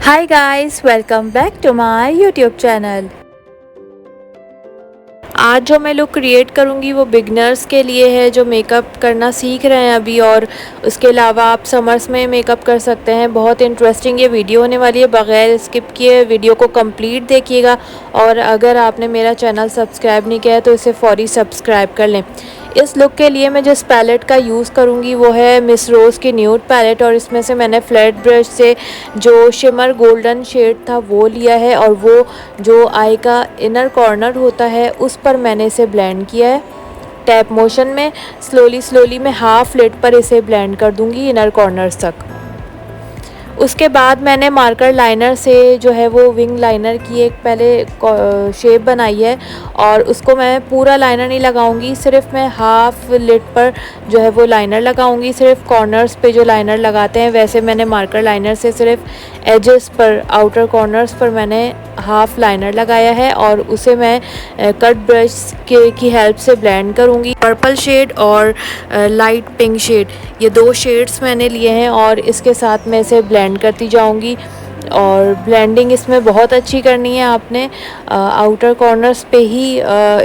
Hi guys, welcome back to my YouTube channel. आज जो मैं लुक क्रिएट करूँगी वो बिगनर्स के लिए है जो मेकअप करना सीख रहे हैं अभी, और उसके अलावा आप समर्स में मेकअप कर सकते हैं। बहुत इंटरेस्टिंग ये वीडियो होने वाली है, बगैर स्किप किए वीडियो को कंप्लीट देखिएगा। और अगर आपने मेरा चैनल सब्सक्राइब नहीं किया है तो इसे फौरी सब्सक्राइब कर लें। इस लुक के लिए मैं जिस पैलेट का यूज़ करूँगी वो है मिस रोज़ की न्यूड पैलेट, और इसमें से मैंने फ्लैट ब्रश से जो शिमर गोल्डन शेड था वो लिया है, और वो जो आई का इनर कॉर्नर होता है उस पर मैंने इसे ब्लेंड किया है। टैप मोशन में स्लोली मैं हाफ लिड पर इसे ब्लेंड कर दूँगी इनर कॉर्नर्स तक। उसके बाद मैंने मार्कर लाइनर से जो है वो विंग लाइनर की एक पहले शेप बनाई है, और उसको मैं पूरा लाइनर नहीं लगाऊंगी, सिर्फ मैं हाफ लिड पर जो है वो लाइनर लगाऊंगी। सिर्फ कॉर्नर्स पे जो लाइनर लगाते हैं वैसे मैंने मार्कर लाइनर से सिर्फ एजेस पर, आउटर कॉर्नर्स पर मैंने हाफ लाइनर लगाया है, और उसे मैं कट ब्रश की हेल्प से ब्लेंड करूँगी। पर्पल शेड और लाइट पिंक शेड, ये दो शेड्स मैंने लिए हैं, और इसके साथ मैं इसे ब्लेंड करती जाऊंगी। और ब्लेंडिंग इसमें बहुत अच्छी करनी है आपने, आउटर कॉर्नर्स पे ही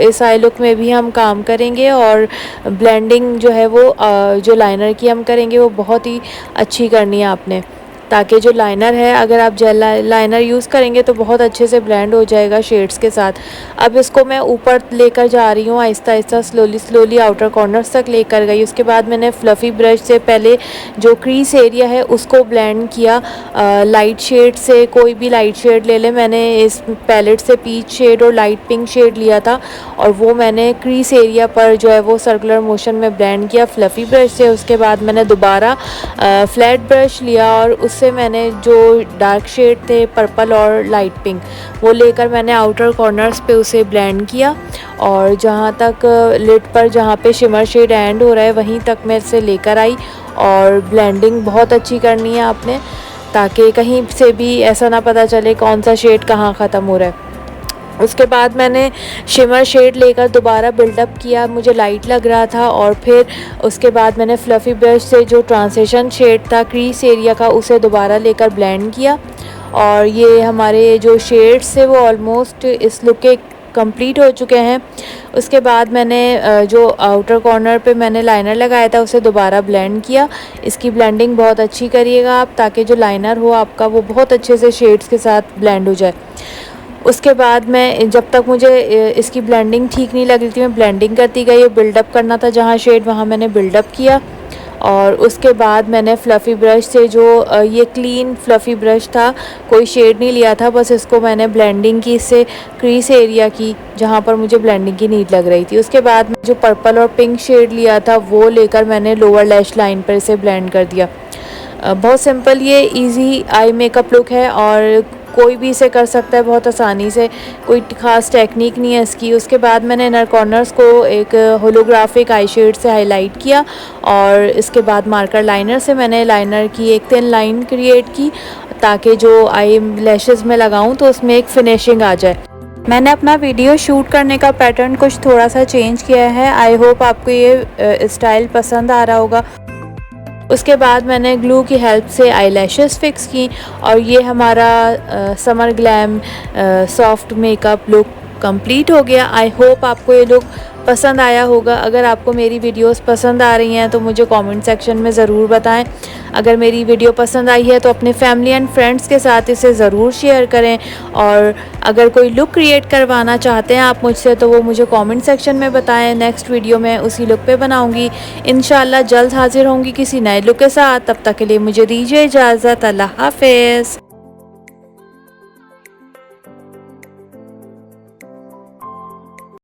इस आई लुक में भी हम काम करेंगे, और ब्लेंडिंग जो है वो जो लाइनर की हम करेंगे वो बहुत ही अच्छी करनी है आपने, ताकि जो लाइनर है अगर आप जेल लाइनर यूज़ करेंगे तो बहुत अच्छे से ब्लेंड हो जाएगा शेड्स के साथ। अब इसको मैं ऊपर लेकर जा रही हूँ Aahista Aahista, slowly outer corners तक लेकर गई। उसके बाद मैंने फ्लफ़ी ब्रश से पहले जो क्रीज एरिया है उसको ब्लेंड किया लाइट शेड से। कोई भी लाइट शेड ले लें, मैंने इस पैलेट से पीच शेड और लाइट पिंक शेड लिया था, और वो मैंने क्रीज एरिया पर जो है वो सर्कुलर मोशन में ब्लेंड किया फ्लफ़ी ब्रश से। उसके बाद मैंने दोबारा फ्लैट ब्रश लिया, और उससे मैंने जो डार्क शेड थे पर्पल और लाइट पिंक वो लेकर मैंने आउटर कॉर्नर्स पे उसे ब्लेंड किया, और जहाँ तक लिड पर जहाँ पे शिमर शेड एंड हो रहा है वहीं तक मैं इसे लेकर आई। और ब्लेंडिंग बहुत अच्छी करनी है आपने, ताकि कहीं से भी ऐसा ना पता चले कौन सा शेड कहाँ ख़त्म हो रहा है। उसके बाद मैंने शिमर शेड लेकर दोबारा बिल्डअप किया, मुझे लाइट लग रहा था, और फिर उसके बाद मैंने फ्लफ़ी ब्रश से जो ट्रांजिशन शेड था क्रीज एरिया का उसे दोबारा लेकर ब्लेंड किया। और ये हमारे जो शेड्स थे वो ऑलमोस्ट इस लुक के कंप्लीट हो चुके हैं। उसके बाद मैंने जो आउटर कॉर्नर पे मैंने लाइनर लगाया था उसे दोबारा ब्लेंड किया। इसकी ब्लेंडिंग बहुत अच्छी करिएगा आप, ताकि जो लाइनर हो आपका वो बहुत अच्छे से शेड्स के साथ ब्लेंड हो जाए। उसके बाद मैं जब तक मुझे इसकी ब्लेंडिंग ठीक नहीं लग रही थी मैं ब्लेंडिंग करती गई। बिल्डअप करना था जहाँ शेड वहाँ मैंने बिल्डअप किया, और उसके बाद मैंने फ्लफ़ी ब्रश से जो ये क्लीन फ्लफ़ी ब्रश था, कोई शेड नहीं लिया था, बस इसको मैंने ब्लेंडिंग की इससे क्रीज एरिया की जहाँ पर मुझे ब्लेंडिंग की नीड लग रही थी। उसके बाद जो पर्पल और पिंक शेड लिया था वो लेकर मैंने लोअर लैश लाइन पर इसे ब्लेंड कर दिया। बहुत सिंपल ये इजी आई मेकअप लुक है, और कोई भी इसे कर सकता है बहुत आसानी से, कोई ख़ास टेक्निक नहीं है इसकी। उसके बाद मैंने इनर कॉर्नर्स को एक होलोग्राफिक आई शेड से हाईलाइट किया, और इसके बाद मार्कर लाइनर से मैंने लाइनर की एक थिन लाइन क्रिएट की, ताकि जो आई लैशेज़ में लगाऊं तो उसमें एक फिनिशिंग आ जाए। मैंने अपना वीडियो शूट करने का पैटर्न कुछ थोड़ा सा चेंज किया है। आई होप आपको ये स्टाइल पसंद आ रहा होगा। उसके बाद मैंने ग्लू की हेल्प से आई लैशेज़ फिक्स की, और ये हमारा summer glam soft makeup look complete हो गया। आई होप आपको ये लुक पसंद आया होगा। अगर आपको मेरी वीडियोस पसंद आ रही हैं तो मुझे कमेंट सेक्शन में ज़रूर बताएं। अगर मेरी वीडियो पसंद आई है तो अपने फैमिली एंड फ्रेंड्स के साथ इसे ज़रूर शेयर करें, और अगर कोई लुक क्रिएट करवाना चाहते हैं आप मुझसे तो वो मुझे कमेंट सेक्शन में बताएं। नेक्स्ट वीडियो मैं उसी लुक पे बनाऊंगी। इंशाल्लाह जल्द हाजिर होंगी किसी नए लुक के साथ। तब तक के लिए मुझे दीजिए इजाज़त। अल्लाह हाफ़िज़।